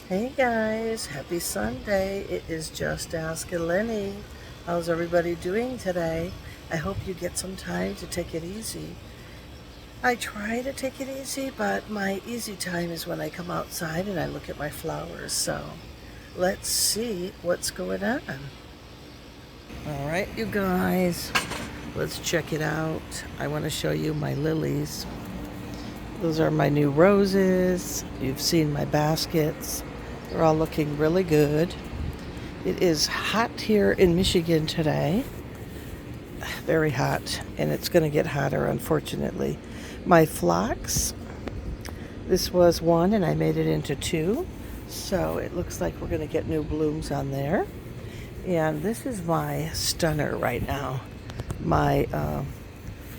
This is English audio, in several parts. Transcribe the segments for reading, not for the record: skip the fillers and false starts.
Hey guys, happy Sunday. It is just Ask Lenny. How's everybody doing today? I hope you get some time to take it easy. I try to take it easy, but my easy time is when I come outside and I look at my flowers. So let's see what's going on. All right, you guys, let's check it out. I want to show you my lilies. Those are my new roses. You've seen my baskets. They're all looking really good. It is hot here in Michigan today. Very hot, and it's going to get hotter, unfortunately. My phlox, this was one, and I made it into two. So it looks like we're going to get new blooms on there. And this is my stunner right now. My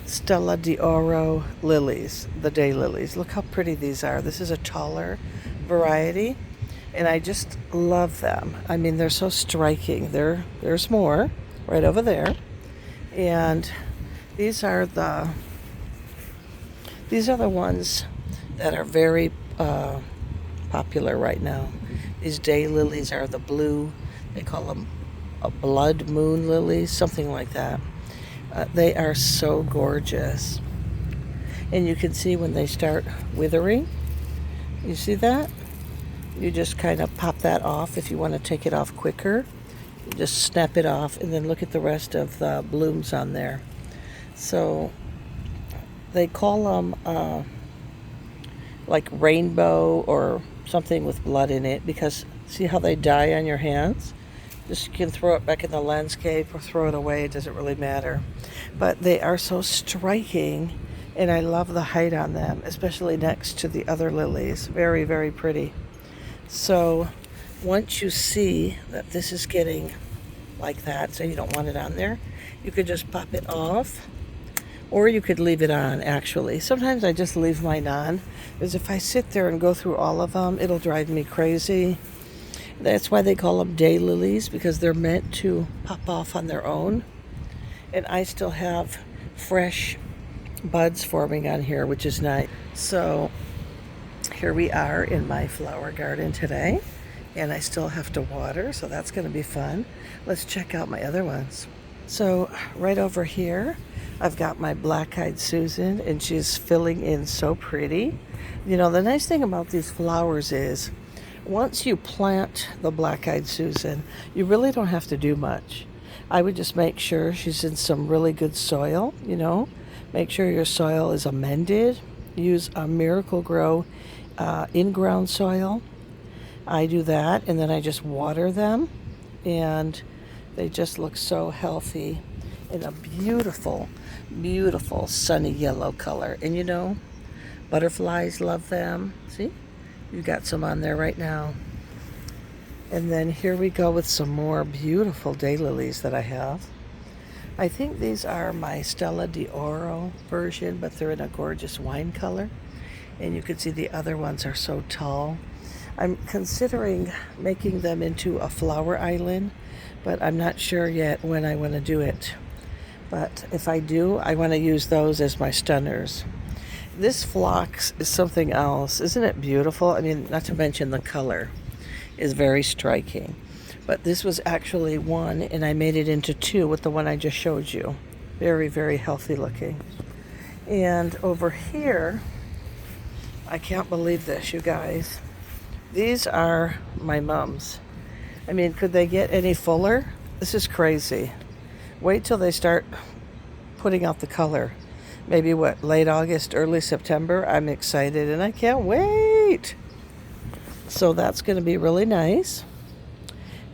Stella d'Oro lilies, the daylilies. Look how pretty these are. This is a taller variety, and I just love them. I mean, they're so striking. There's more right over there, and these are the ones that are very popular right now. These daylilies are the blue. They call them blood moon lilies, something like that. They are so gorgeous. And you can see when they start withering. You see that? You just kind of pop that off if you want to take it off quicker. You just snap it off and then look at the rest of the blooms on there. So they call them like rainbow or something with blood in it, because see how they die on your hands? Just you can throw it back in the landscape or throw it away. It doesn't really matter. But they are so striking, and I love the height on them, especially next to the other lilies. Very, very pretty. So once you see that this is getting like that, so you don't want it on there, you could just pop it off, or you could leave it on, actually. Sometimes I just leave mine on, because if I sit there and go through all of them, it'll drive me crazy. That's why they call them daylilies, because they're meant to pop off on their own. And I still have fresh buds forming on here, which is nice. So here we are in my flower garden today, and I still have to water, so that's going to be fun. Let's check out my other ones. So right over here, I've got my black-eyed Susan, and she's filling in so pretty. You know, the nice thing about these flowers is once you plant the black-eyed Susan, you really don't have to do much. I would just make sure she's in some really good soil, Make sure your soil is amended. Use a Miracle-Gro in-ground soil. I do that, and then I just water them, and they just look so healthy in a beautiful, beautiful sunny yellow color. And butterflies love them. See? You've got some on there right now. And then here we go with some more beautiful daylilies that I have. I think these are my Stella d'Oro version, but they're in a gorgeous wine color. And you can see the other ones are so tall. I'm considering making them into a flower island, but I'm not sure yet when I want to do it. But if I do, I want to use those as my stunners. This phlox is something else. Isn't it beautiful? I mean, not to mention the color is very striking. But this was actually one, and I made it into two with the one I just showed you. Very, very healthy looking. And over here, I can't believe this, you guys. These are my mums. I mean, could they get any fuller? This is crazy. Wait till they start putting out the color. Maybe late August, early September. I'm excited and I can't wait. So that's going to be really nice.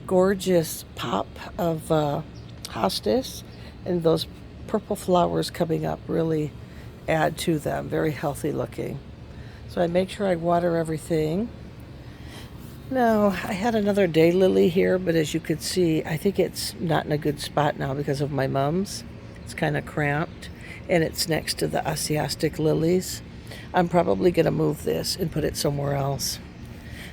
Gorgeous pop of hostas, and those purple flowers coming up really add to them. Very healthy looking. So I make sure I water everything. Now, I had another daylily here, but as you can see, I think it's not in a good spot now because of my mums. It's kind of cramped, and it's next to the Asiatic lilies. I'm probably going to move this and put it somewhere else.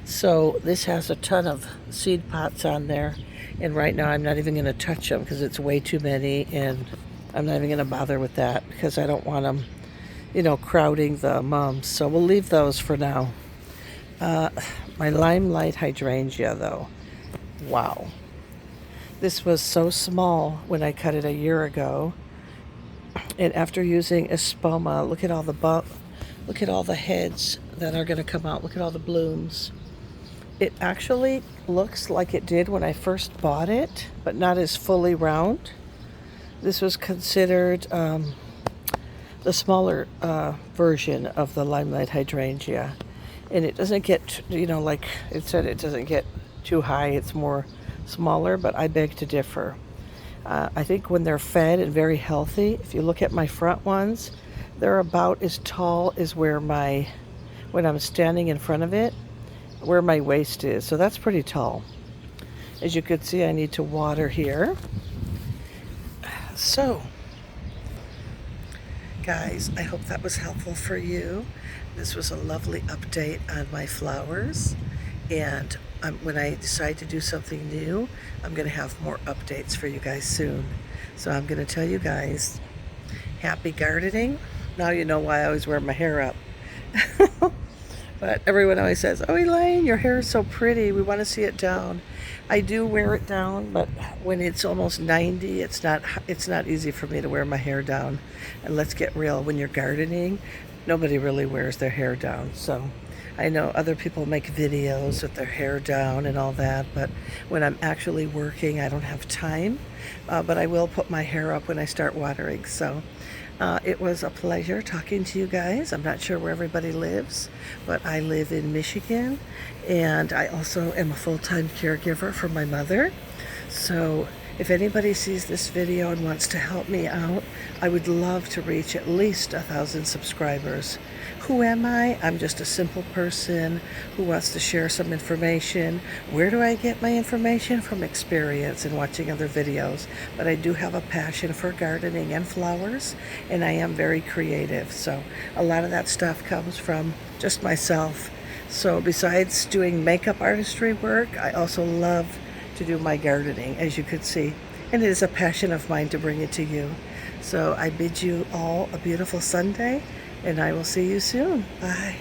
So this has a ton of seed pots on there, and right now I'm not even going to touch them because it's way too many, and I'm not even going to bother with that because I don't want them, crowding the mums. So we'll leave those for now. My limelight hydrangea, though. Wow. This was so small when I cut it a year ago. And after using Espoma, look at all the heads that are going to come out. Look at all the blooms. It actually looks like it did when I first bought it, but not as fully round. This was considered the smaller version of the limelight hydrangea. And it doesn't get, like it said, it doesn't get too high. It's more smaller, but I beg to differ. I think when they're fed and very healthy, if you look at my front ones, they're about as tall as when I'm standing in front of it, where my waist is. So that's pretty tall. As you can see, I need to water here. So, guys, I hope that was helpful for you. This was a lovely update on my flowers. And when I decide to do something new, I'm going to have more updates for you guys soon. So I'm going to tell you guys, happy gardening. Now you know why I always wear my hair up. But everyone always says, oh, Elaine, your hair is so pretty. We want to see it down. I do wear it down, but when it's almost 90, it's not easy for me to wear my hair down. And let's get real, when you're gardening, nobody really wears their hair down. So I know other people make videos with their hair down and all that, but when I'm actually working, I don't have time. But I will put my hair up when I start watering. So it was a pleasure talking to you guys. I'm not sure where everybody lives, but I live in Michigan, and I also am a full-time caregiver for my mother. So if anybody sees this video and wants to help me out, I would love to reach at least 1,000 subscribers. Who am I? I'm just a simple person who wants to share some information. Where do I get my information? From experience and watching other videos. But I do have a passion for gardening and flowers, and I am very creative. So a lot of that stuff comes from just myself. So besides doing makeup artistry work, I also love to do my gardening, as you could see. And it is a passion of mine to bring it to you. So I bid you all a beautiful Sunday, and I will see you soon. Bye.